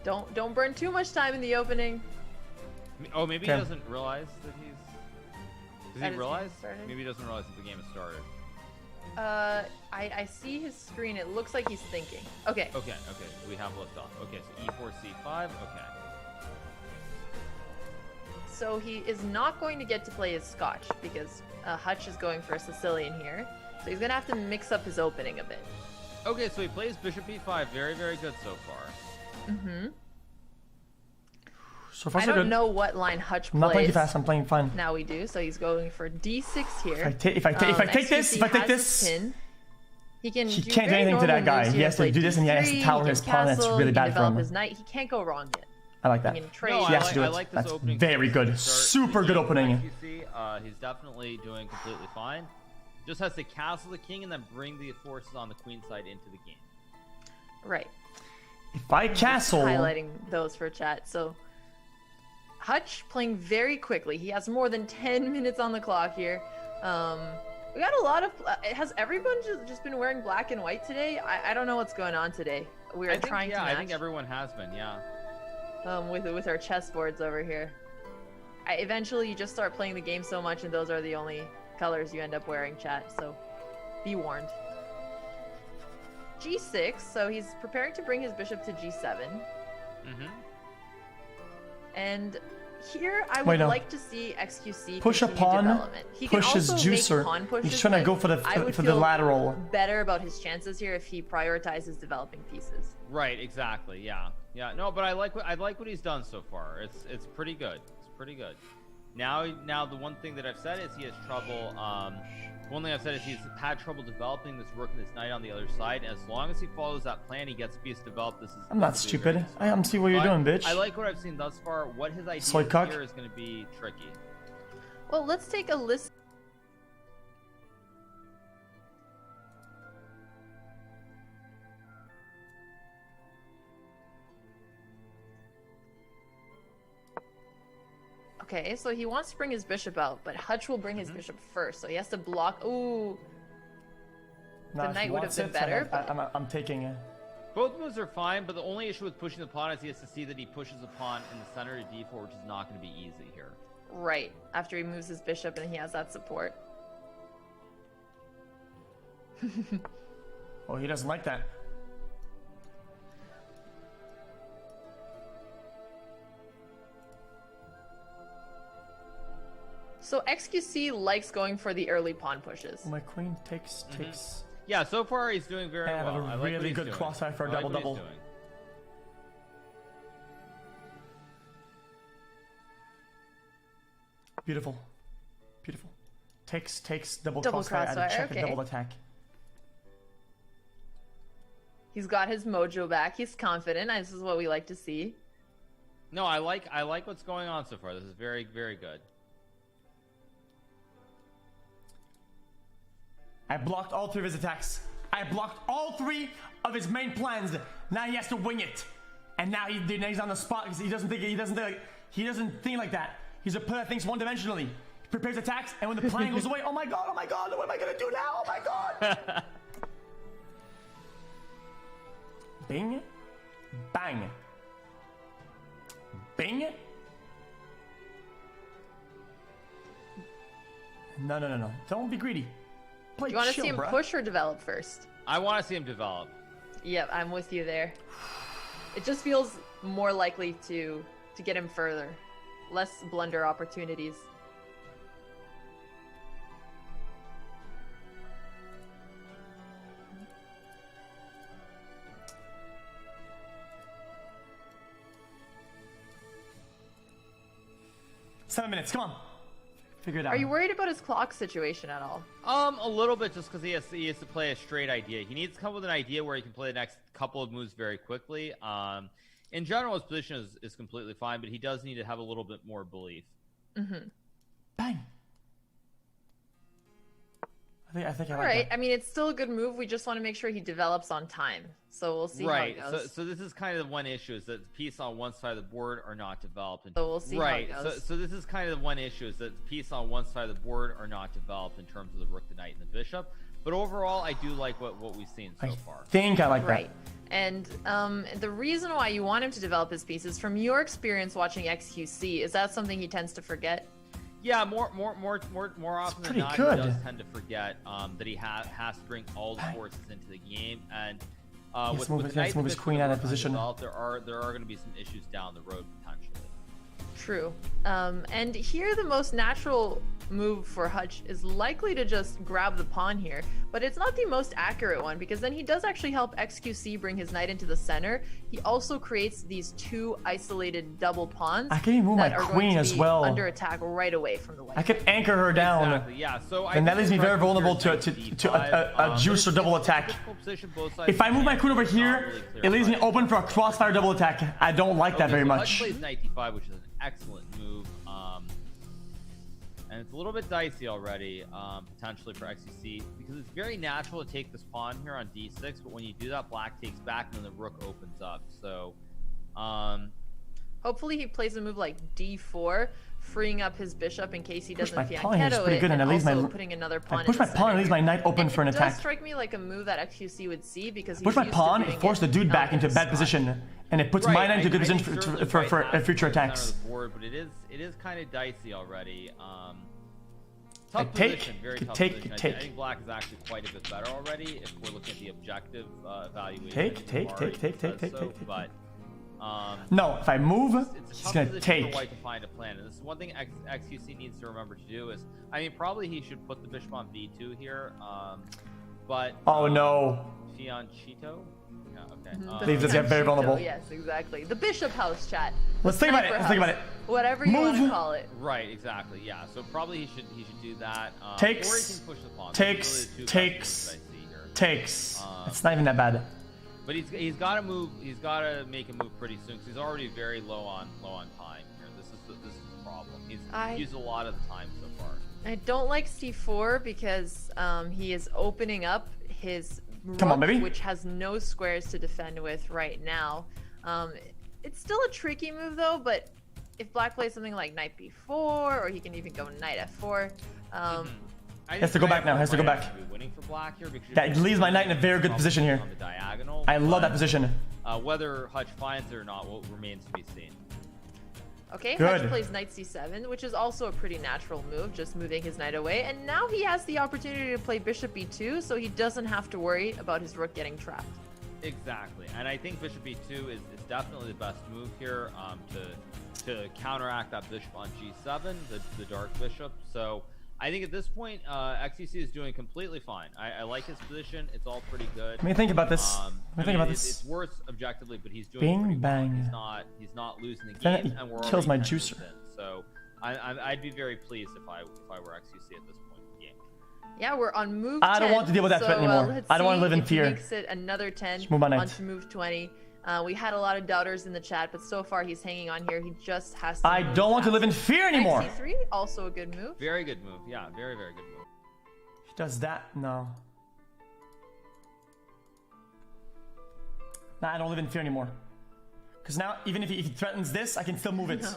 Don't burn too much time in the opening. Oh, maybe he doesn't realize that he's... Does he realize? Maybe he doesn't realize that the game has started. I see his screen. It looks like he's thinking. Okay. Okay. We have liftoff. Okay, so E4, C5. Okay. So he is not going to get to play his Scotch because Hutch is going for a Sicilian here. So he's gonna have to mix up his opening a bit. Okay, so he plays Bishop E5. Very, very good so far. Mm-hmm. So far, I so don't good. know what line Hutch plays. I'm not playing too fast. I'm playing fun. Now we do. So he's going for D6 here. If I take this, he can't do anything to that guy. He has to do this, and he has to tower his pawn. That's really bad for him. His knight. He can't go wrong yet. I like that. No, he has to do it. like this That's opening very good. Super good opening. He's definitely doing completely fine. Just has to castle the king and then bring the forces on the queen side into the game. Right. If I castle, highlighting those for chat. So Hutch playing very quickly. He has more than 10 minutes on the clock here. We got a lot of. Has everyone just been wearing black and white today? I don't know what's going on today. We're trying to match. I think everyone has been. Yeah. With our chessboards over here. Eventually, you just start playing the game so much, and those are the only colors you end up wearing, chat. So, be warned. G6. So he's preparing to bring his bishop to G7. Mm-hmm. And here, I would like to see xQc push a pawn, development. He push can his also juicer. Make pawn pushes, he's trying to go for the lateral. Better about his chances here if he prioritizes developing pieces. Right. Exactly. Yeah. Yeah. No, but I like what he's done so far. It's pretty good. It's pretty good. Now the one thing that I've said is he has trouble. One thing I've said is he's had trouble developing this rook and this knight on the other side. And as long as he follows that plan, he gets a piece developed. I'm not stupid. I see what you're doing, bitch. I like what I've seen thus far. What his idea here is going to be tricky. Well, let's take a listen. Okay, so he wants to bring his bishop out, but Hutch will bring his bishop first, so he has to block. Ooh. The knight would have been better. I'm taking it. Both moves are fine, but the only issue with pushing the pawn is he has to see that he pushes the pawn in the center to d4, which is not going to be easy here. Right, after he moves his bishop and he has that support. Oh, he doesn't like that. So xQc likes going for the early pawn pushes. My queen takes. Yeah, so far he's doing very well. I have a really good crossfire for a double-double. Beautiful. Beautiful. Takes double crossfire, check a double attack. He's got his mojo back. He's confident. This is what we like to see. No, I like what's going on so far. This is very, very good. I blocked all 3 of his attacks. I blocked all 3 of his main plans. Now he has to wing it, and now he's on the spot because he doesn't think like that. He's a player that thinks one-dimensionally. He prepares attacks, and when the plan goes away, oh my god, what am I gonna do now? Oh my god! Bing, bang, bing. No! Don't be greedy. Do you want to see him push or develop first? I want to see him develop. Yep, I'm with you there. It just feels more likely to get him further. Less blunder opportunities. Seven minutes, come on. Figure it out. Are you worried about his clock situation at all? A little bit, just because he has to play a straight idea. He needs to come with an idea where he can play the next couple of moves very quickly. In general, his position is completely fine, but he does need to have a little bit more belief. Mm-hmm. Bang. I think I like Alright, that. I mean, it's still a good move. We just want to make sure he develops on time. So we'll see how it goes. So this is kind of the one issue, is that the piece on one side of the board are not developed. So we'll see how it goes. So this is kind of the one issue, is that the piece on one side of the board are not developed in terms of the rook, the knight, and the bishop. But overall, I do like what we've seen so far. I think I like Right. And the reason why you want him to develop his pieces, from your experience watching xQc, is that something he tends to forget? Yeah, more often than pretty not, good. he does tend to forget that he has to bring all the forces into the game, and with move the his- Knight let's move his Bishop queen out of that we're position. developed, there are going to be some issues down the road potentially. True. And here the most natural move for Hutch is likely to just grab the pawn here, but it's not the most accurate one, because then he does actually help xQc bring his knight into the center. He also creates these two isolated double pawns I can even move my that are going queen to as be well. under attack right away from the white. I could anchor her down. Exactly, yeah. So And that leaves me very vulnerable to a juice or double attack. If I move my queen over here, it leaves me open for a crossfire double attack. I don't like that very Hutch much. plays knight d5, which is an excellent move. And it's a little bit dicey already, potentially for xQc, because it's very natural to take this pawn here on d6, but when you do that, black takes back and then the rook opens up. So, hopefully he plays a move like d4, freeing up his bishop in case he doesn't my pawn here is fianchetto pretty it, good, and and it leaves also my- putting another pawn I push in my the pawn and center leaves my knight open And for an it attack. does strike me like a move that xQc would see, because he's Push my used to pawn, doing force the it, dude back into a bad Scott. position, and it puts right, my knight into a good I position think certainly for white has future to be center attacks. of the board, but it is kind of dicey already. Tough take, position, very could tough take, position. could I take. think black is actually quite a bit better already if we're looking at the objective evaluation. Take. But No, if I move, it's a he's tough gonna position take. for white to find a plan, and this is one thing xQc needs to remember to do is, I mean, probably he should put the bishop on b2 here, but Oh no. fianchetto? Yeah, okay. The Leaves us very fianchetto, vulnerable. Yes, exactly. The bishop house, chat. Let's The think about it. sniper Let's think about house. it. Whatever you want to Move. call it. Right, exactly. Yeah. So probably he should do that. Takes, or he can push the pawn. Those takes, are really the two takes, best moves I see here. Takes. It's not even that bad. But he's got to move. He's got to make a move pretty soon because he's already very low on time here. This is the problem. He's used a lot of the time so far. I don't like c4 because he is opening up his Come on, rook, baby. which has no squares to defend with right now. It's still a tricky move though, but if black plays something like knight b4, or he can even go knight f4. Has to go back now, has to go back. Winning for black here because That leaves my knight in a very good position here. on the diagonal. I love that but, position. Whether Hutch finds it or not remains to be seen. Okay, Good. Hutch plays knight c7, which is also a pretty natural move, just moving his knight away. And now he has the opportunity to play bishop b2, so he doesn't have to worry about his rook getting trapped. Exactly, and I think bishop b2 is definitely the best move here to counteract that bishop on g7, the dark bishop. So I think at this point, xQc is doing completely fine. I like his position; it's all pretty good. Let me think about this. It's worse objectively, but he's doing pretty bang. well. He's not losing the Then game, it and we're kills already my 10 juicer. in. So I'd be very pleased if I were xQc at this point in the game. Yeah, we're on move 10. I don't want to deal with that threat anymore. Let's I don't want to see live in if he fear. makes it another 10 move my knight. onto move 20. We had a lot of doubters in the chat, but so far he's hanging on here. He just has to I move don't want to fast. live in fear anymore. Knight c3, also a good move. Very good move. Yeah, very good move. He does that? No. Nah, I don't live in fear anymore. Because now, even if he threatens this, I can still move it. No.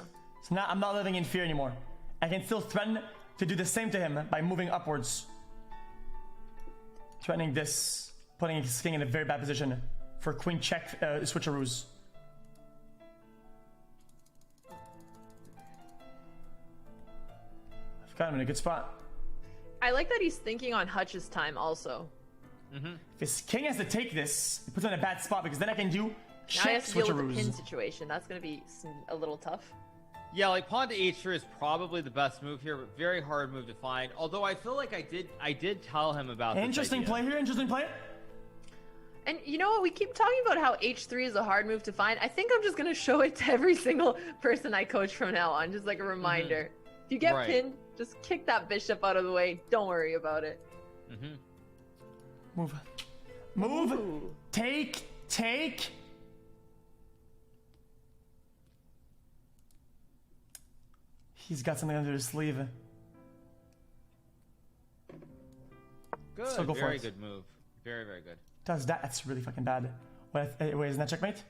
So now I'm not living in fear anymore. I can still threaten to do the same to him by moving upwards. Threatening this, putting his king in a very bad position for queen check switcheroos. I've got him in a good spot. I like that he's thinking on Hutch's time also. If his king has to take this, it puts him in a bad spot because then I can do Now he check has to deal with the switcheroos. pin situation. That's going to be a little tough. Yeah, like pawn to h3 is probably the best move here, but very hard move to find. Although I feel like I did tell him about this Interesting idea. play here, interesting play. And you know what? We keep talking about how h3 is a hard move to find. I think I'm just going to show it to every single person I coach from now on, just like a reminder. If you get Right. pinned, just kick that bishop out of the way. Don't worry about it. Move. Move. Ooh. Take. He's got something under his sleeve. Good, So go for very it. good move. Very good. Does that? That's really fucking bad. Wait, isn't that checkmate?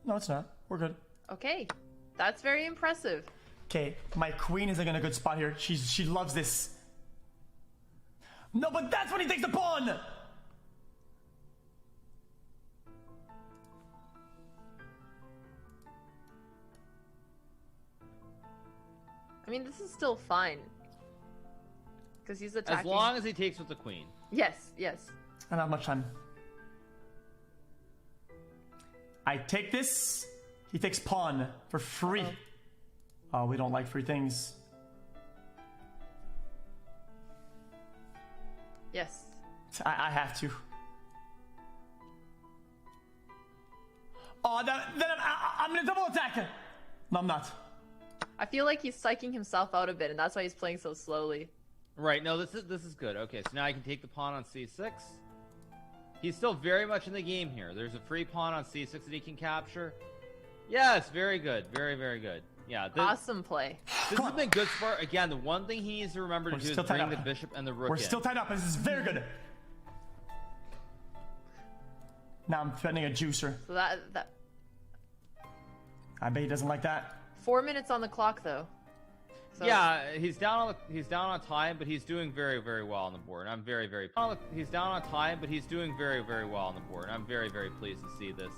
No, it's not. We're good. Okay, that's very impressive. Okay, my queen is like in a good spot here. She loves this. No, but that's when he takes the pawn! I mean, this is still fine. Because he's attacking. As long as he takes with the queen. Yes, yes. I don't have much time. I take this. He takes pawn for free. Oh, we don't like free things. Yes. I have to. Oh, then I'm gonna double attack. No, I'm not. I feel like he's psyching himself out a bit, and that's why he's playing so slowly. Right. No, this is good. Okay, so now I can take the pawn on c6. He's still very much in the game here. There's a free pawn on c6 that he can capture. Yes, very good. Very, very good. Yeah. Awesome play. This has been good so far. Again, the one thing he needs to remember to do is bring the bishop and the rook in. We're still tied up. This is very good. Now I'm threatening a juicer. So that I bet he doesn't like that. 4 minutes on the clock, though. So... Yeah, he's down on time, but he's doing very, very well on the board. I'm very, very. He's down on time, but he's doing very, very well on the board. I'm very, very pleased to see this.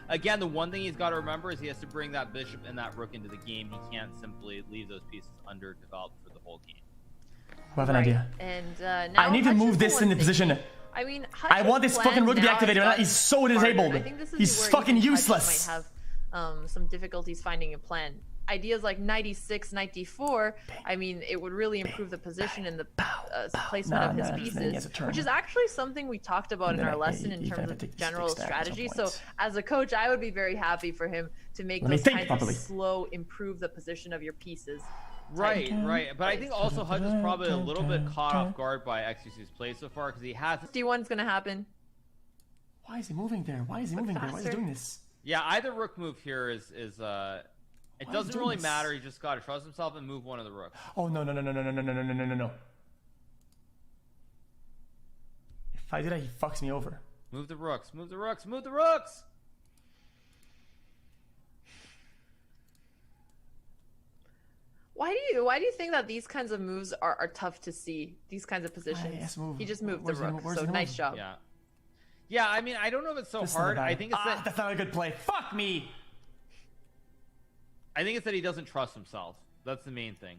Again, the one thing he's got to remember is he has to bring that bishop and that rook into the game. He can't simply leave those pieces underdeveloped for the whole game. I have an idea. And now I need to Hutch move is this the in one the position. thinking. I mean, I want this fucking rook to be activated. He's so disabled. He's fucking useless. Might have some difficulties finding a plan. Ideas like 96, 94, I mean, it would really improve the position and the placement of his pieces, which is actually something we talked about in our lesson in terms of general strategy. So as a coach, I would be very happy for him to make those kinds of slow, improve the position of your pieces. Right, right. But I think also Hutch is probably a little bit caught off guard by xQc's play so far because he has... 51's going to happen. Why is he moving there? Why is he moving there? Why is he doing this? Yeah, either rook move here is it doesn't really matter. He just got to trust himself and move one of the rooks. Oh, no. If I did that, he fucks me over. Move the rooks, move the rooks, move the rooks! Why do you think that these kinds of moves are tough to see? These kinds of positions. He just moved the rook, so nice job. Yeah. Yeah, I mean, I don't know if it's so hard. I think it's that... That's not a good play. Fuck me! I think it's that he doesn't trust himself. That's the main thing.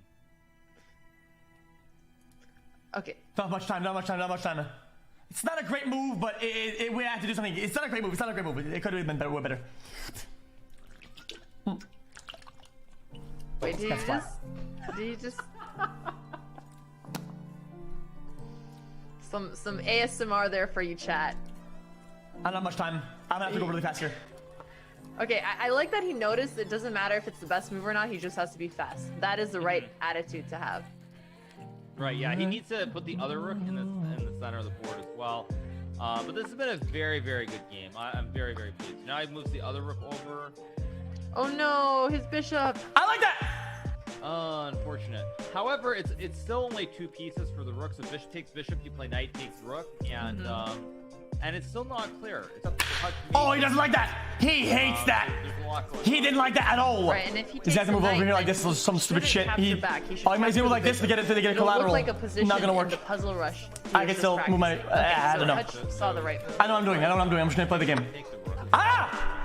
Okay. Not much time. It's not a great move, but we have to do something. It's not a great move. It could have been better. Way better. Wait, did you just... Some ASMR there for you, chat. I don't have much time. I'm gonna have to go really fast here. Okay, I like that he noticed it doesn't matter if it's the best move or not, he just has to be fast. That is the right attitude to have. Right, yeah, he needs to put the other rook in the center of the board as well. But this has been a very, very good game. I'm very, very pleased. Now he moves the other rook over. Oh no, his bishop! I like that! Unfortunate. However, it's still only 2 pieces for the rook, so bishop takes bishop, you play knight takes rook, and it's still not clear. It's up to Hutch. Oh, he doesn't like that. He hates that. He didn't like that at all. Right, and if he he's got to move over here like this, some stupid shit. He might move like this to get a collateral. Like a position not gonna work. The puzzle rush. I can still move my. I don't know. Hutch saw the right move. I know what I'm doing. I'm just gonna play the game. Ah!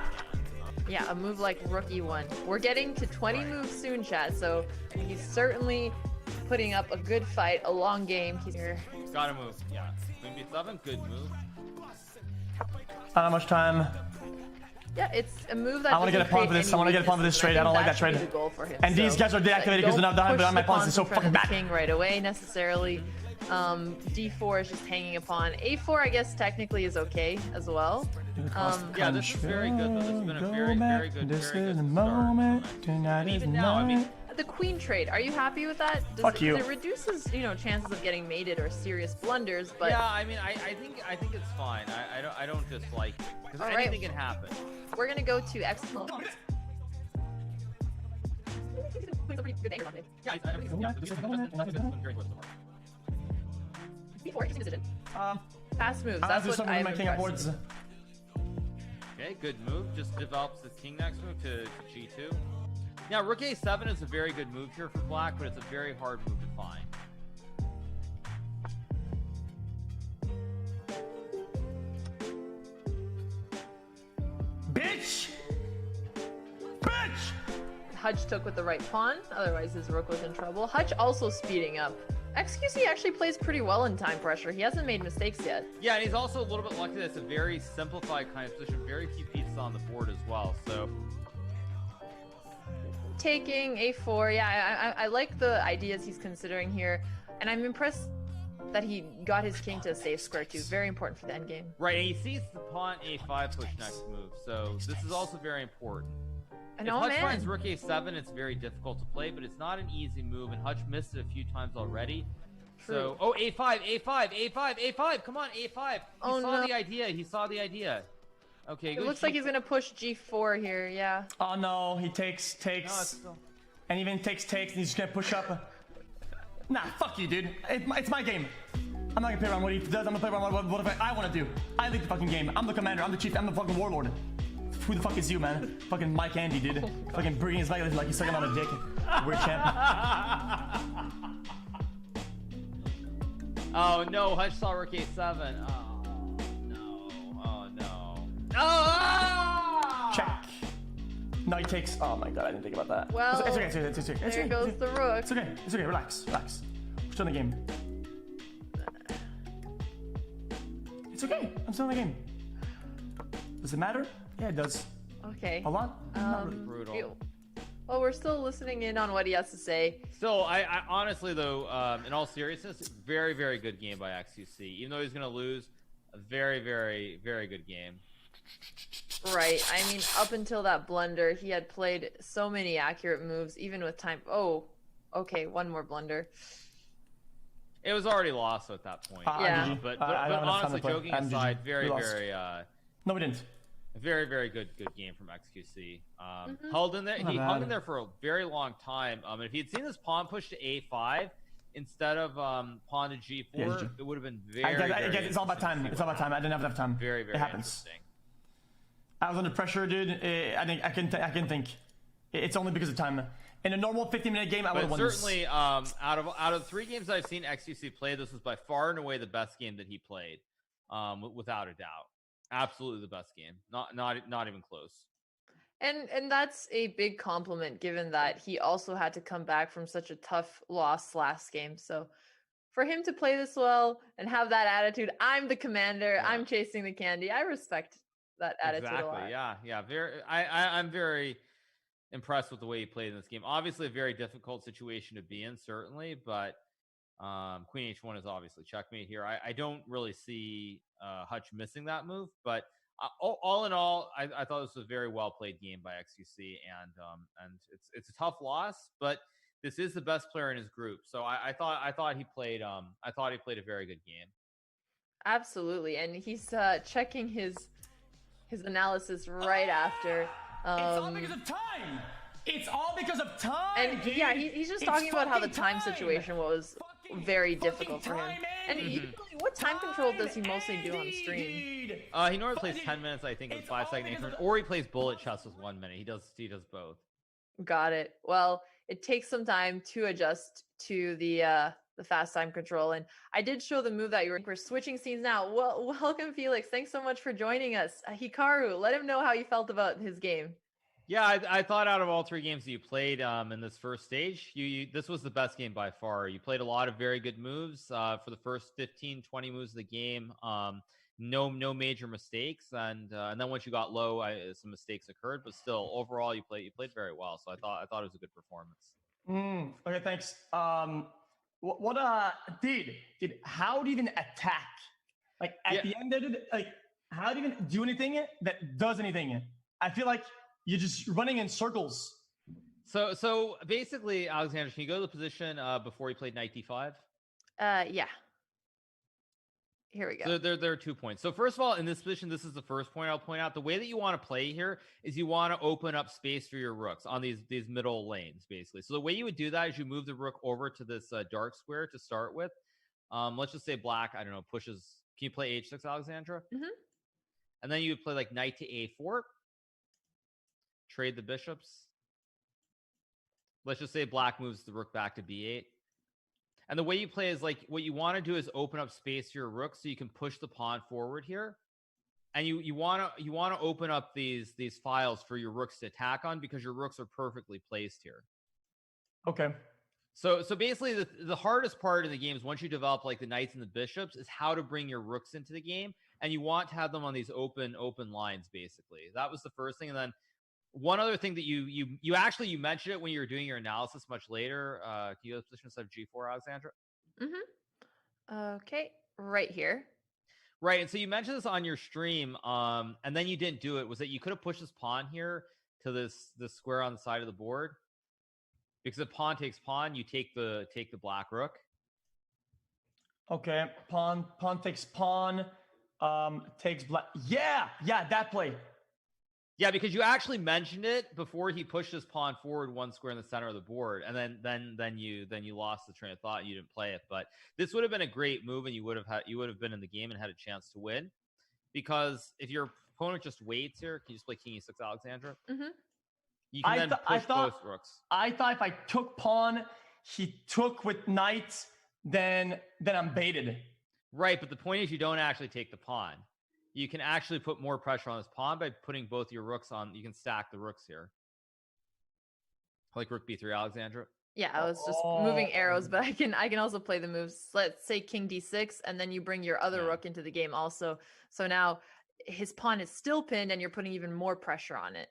Yeah, a move like rook e1. We're getting to 20 moves soon, chat. So he's certainly putting up a good fight, a long game. He's here. Gotta move. Yeah. Queen b7, good move. Not much time. Yeah, it's a move that I want to get a pawn for this. I want to get a pawn for this trade. I don't like that trade. And these guys are deactivated because they're not done, but my pawn is so fucking bad. King right away necessarily. D4 is just hanging a pawn. A4, I guess technically is okay as well. Yeah, this is very good. Though. This has been a very, very good start. And even now, I mean. The queen trade, are you happy with that? Fuck you. It reduces, chances of getting mated or serious blunders, but yeah, I mean, I think it's fine. I don't dislike it because anything can happen. We're gonna go to X. Fast moves. That's what I'm impressed. Okay, good move. Just develops the king next move to g2. Now, rook a7 is a very good move here for black, but it's a very hard move to find. Bitch! Bitch! Hutch took with the right pawn, otherwise his rook was in trouble. Hutch also speeding up. xQc actually plays pretty well in time pressure. He hasn't made mistakes yet. Yeah, and he's also a little bit lucky that it's a very simplified kind of position. Very few pieces on the board as well, so... Taking a4, yeah, I like the ideas he's considering here, and I'm impressed that he got his king to a safe square too. Very important for the endgame. Right, and he sees the pawn a5 push next move, so this is also very important. And if oh, Hutch man. finds rook a7, it's very difficult to play, but it's not an easy move, and Hutch missed it a few times already. True. So, oh, a5, a5, a5, a5, come on, a5. He saw the idea, he saw the idea. Okay, It looks like he's gonna push g4 here, yeah. Oh no, he takes, No, and even takes, and he's just gonna push up. Nah, fuck you, dude. It's my game. I'm not gonna play around what he does. I'm gonna play around what I want to do. I lead the fucking game. I'm the commander. I'm the chief. I'm the fucking warlord. Who the fuck is you, man? Fucking Mike Andy, dude. Fucking bringing his leg like he's sucking on a dick. Weird champ. Oh no, Hutch saw rook a7. Oh no, oh no. Oh! Check. No, he takes. Oh my god, I didn't think about that. Well, it's okay. It's okay. There goes the rook. It's okay. It's okay. Relax. We're still in the game. It's okay. I'm still in the game. Does it matter? Yeah, it does. Okay. A lot? Not really. Brutal. Well, we're still listening in on what he has to say. Still, I honestly though, in all seriousness, very, very good game by xQc. Even though he's gonna lose, a very, very, very good game. Right. I mean, up until that blunder, he had played so many accurate moves, even with time. Oh, okay. One more blunder. It was already lost at that point. Yeah. But I don't honestly, understand the joking play. aside, very, We lost. very, No, we didn't. very, very good game from xQc. Held in there. He Not hung bad. in there for a very long time. And if he had seen this pawn push to a5 instead of pawn to g4, Yeah, it would have been I very. guess very it's all about interesting to time. see It's what all about time. I didn't have enough time. Very, very It happens. interesting. I was under pressure, dude. I can think. It's only because of time. In a normal 15-minute game, I would have But won this. certainly, out of 3 games I've seen xQc play, this was by far and away the best game that he played, without a doubt. Absolutely the best game. Not even close. And that's a big compliment, given that he also had to come back from such a tough loss last game. So for him to play this well and have that attitude, I'm the commander, Yeah. I'm chasing the candy. I respect that attitude a lot. Exactly. Yeah. Very. I'm very impressed with the way he played in this game. Obviously, a very difficult situation to be in, certainly, but Queen H1 is obviously checkmate here. I don't really see Hutch missing that move, but all in all, I thought this was a very well played game by xQc, and it's a tough loss, but this is the best player in his group. So I thought he played a very good game. Absolutely. And he's checking his analysis right after. It's all because of time. It's all because of time. And dude. yeah, he's just It's talking about how the fucking time situation was Fucking- very fucking difficult for him. time, And Andy. usually, what time control does he mostly do on Andy, stream? dude. He normally plays Fucking- 10 minutes, I think, with it's 5-second all because increments, of- or he plays bullet chess with 1 minute. He does both. Got it. Well, it takes some time to adjust to the fast time control, and I did show the move that we're switching scenes now. Well, welcome Felix. Thanks so much for joining us. Hikaru, let him know how you felt about his game. Yeah, I thought out of all 3 games that you played in this first stage, this was the best game by far. You played a lot of very good moves for the first 15, 20 moves of the game. No major mistakes, and then once you got low, some mistakes occurred, but still, overall, you played very well. So I thought it was a good performance. Okay, thanks. Dude, how do you even attack? Like at the end of it, like how do you even do anything that does anything? I feel like you're just running in circles. So basically, Alexandra, can you go to the position before you played knight d5? Yeah. Here we go. So there are 2 points. So first of all, in this position, this is the first point I'll point out. The way that you want to play here is you want to open up space for your rooks on these middle lanes, basically. So the way you would do that is you move the rook over to this dark square to start with. Let's just say black, I don't know, pushes. Can you play h6, Alexandra? Mhm. And then you would play like knight to a4. Trade the bishops. let's just say black moves the rook back to b8. And the way you play is like, what you want to do is open up space to your rook so you can push the pawn forward here. And you want to open up these files for your rooks to attack on, because your rooks are perfectly placed here. Okay. So basically the hardest part of the game is, once you develop like the knights and the bishops, is how to bring your rooks into the game, and you want to have them on these open lines. Basically, that was the first thing. And then one other thing that you mentioned it when you were doing your analysis much later. Can you go to position of G4, Alexandra? Okay, right here. Right, and so you mentioned this on your stream, and then you didn't do it. Was that you could have pushed this pawn here to this square on the side of the board? Because if pawn takes pawn, you take the black rook. Okay, pawn takes pawn, takes black. Yeah, that play. Yeah, because you actually mentioned it before he pushed his pawn forward one square in the center of the board, and then you lost the train of thought and you didn't play it. But this would have been a great move, and you would have been in the game and had a chance to win. Because if your opponent just waits here, can you just play King E6, Alexandra? You can then push both rooks. I thought if I took pawn, he took with knight, then I'm baited. Right, but the point is you don't actually take the pawn. You can actually put more pressure on this pawn by putting both your rooks on. You can stack the rooks here. Like rook b3, Alexandra. Yeah, I was just moving arrows, but I can also play the moves. Let's say King d6, and then you bring your other rook into the game also. So now his pawn is still pinned, and you're putting even more pressure on it.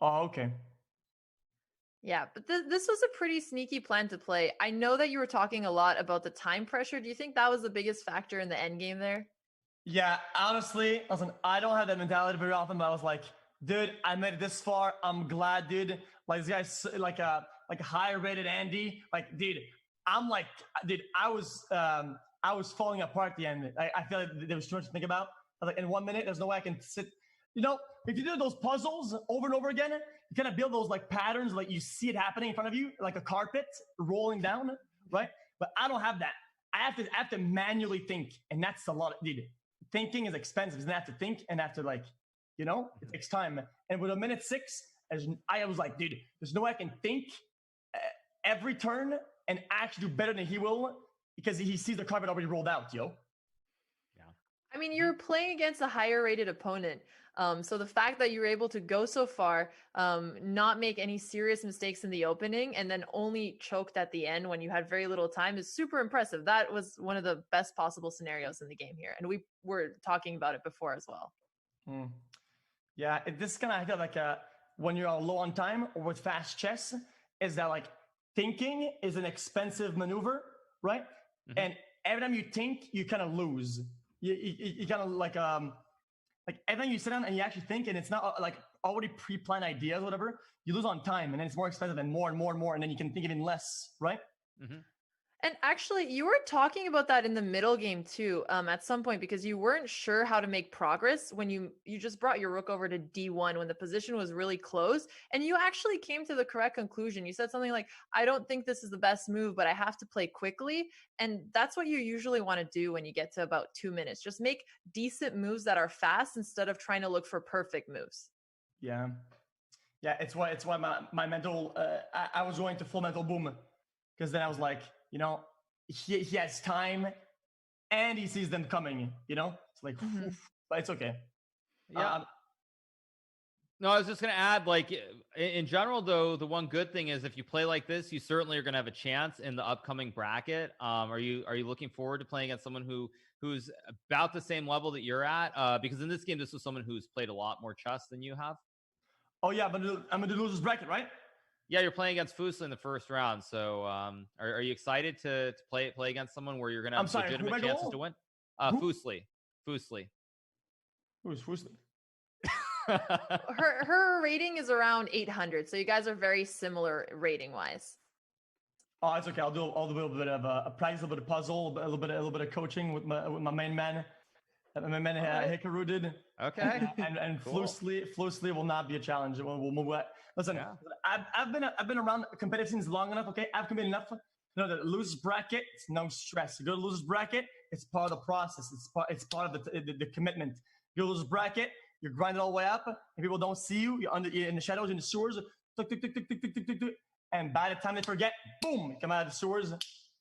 Oh, okay. Yeah, but this was a pretty sneaky plan to play. I know that you were talking a lot about the time pressure. Do you think that was the biggest factor in the end game there? Yeah, honestly, listen, I don't have that mentality very often, but I was like, dude, I made it this far. I'm glad, dude. Like, this guy's like a higher rated Andy. Like, dude, I was falling apart at the end. I feel like there was too much to think about. I was like, in 1 minute, there's no way I can sit. You know, if you do those puzzles over and over again, you kind of build those like patterns, like you see it happening in front of you, like a carpet rolling down, right? But I don't have that. I have to manually think, and that's a lot. Dude, thinking is expensive. And I have to think and have to like, you know, it takes time. And with a minute 6, I was like, dude, there's no way I can think every turn and actually do better than he will, because he sees the carpet already rolled out, yo. Yeah. I mean, you're playing against a higher rated opponent. So the fact that you were able to go so far, not make any serious mistakes in the opening, and then only choked at the end when you had very little time is super impressive. That was one of the best possible scenarios in the game here. And we were talking about it before as well. Yeah, this kind of, I feel like when you're low on time or with fast chess, is that like thinking is an expensive maneuver, right? And every time you think, you kind of lose. You kind of like every time you sit down and you actually think, and it's not like already pre-planned ideas or whatever, you lose on time, and then it's more expensive and more and more and more, and then you can think even less, right? And actually, you were talking about that in the middle game too, at some point, because you weren't sure how to make progress when you just brought your rook over to d1 when the position was really close, and you actually came to the correct conclusion. You said something like, I don't think this is the best move, but I have to play quickly. And that's what you usually want to do when you get to about 2 minutes. Just make decent moves that are fast instead of trying to look for perfect moves. Yeah, it's why my mental, I was going to full mental boom, because then I was like, you know, he has time and he sees them coming, you know? It's like, but it's okay. Yeah. No, I was just going to add, like, in general, though, the one good thing is if you play like this, you certainly are going to have a chance in the upcoming bracket. Are you looking forward to playing against someone who's about the same level that you're at? Because in this game, this was someone who's played a lot more chess than you have. Oh, yeah, but I'm going to lose this bracket, right? Yeah, you're playing against Fusli in the first round. So are you excited to play against someone where you're going to have legitimate chances to win? Fusli. Who's Fusli? Her rating is around 800. So you guys are very similar rating wise. Oh, it's okay. I'll do a little bit of a practice, a little bit of puzzle, a little bit of coaching with my main man. My man Hikaru did. Okay. And cool. Flusely will not be a challenge. We'll move away. Listen, I've been around competitive scenes long enough. Okay, I've committed enough. You know, the losers bracket, it's no stress. You go to losers bracket, it's part of the process. It's part of the commitment. You go to losers bracket, you grind it all the way up, and people don't see you. You're in the shadows, in the sewers, tuk, tuk, tuk, tuk, tuk, tuk, tuk, tuk, tuk. And by the time they forget, boom, come out of the sewers.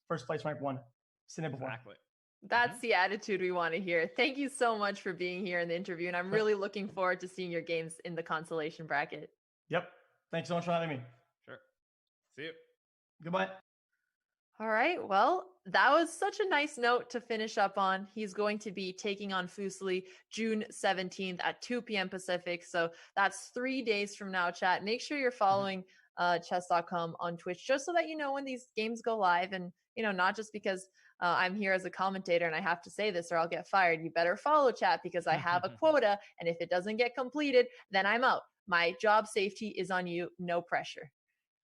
First place, rank 1. Seen it before. Exactly. That's the attitude we want to hear. Thank you so much for being here in the interview, and I'm really looking forward to seeing your games in the consolation bracket. Yep. Thanks so much for having me. Sure. See you. Goodbye. All right. Well, that was such a nice note to finish up on. He's going to be taking on Fuseli June 17th at 2 p.m. Pacific. So that's 3 days from now, chat. Make sure you're following chess.com on Twitch just so that you know when these games go live. And, you know, not just because I'm here as a commentator and I have to say this or I'll get fired. You better follow chat because I have a quota. And if it doesn't get completed, then I'm out. My job safety is on you. No pressure.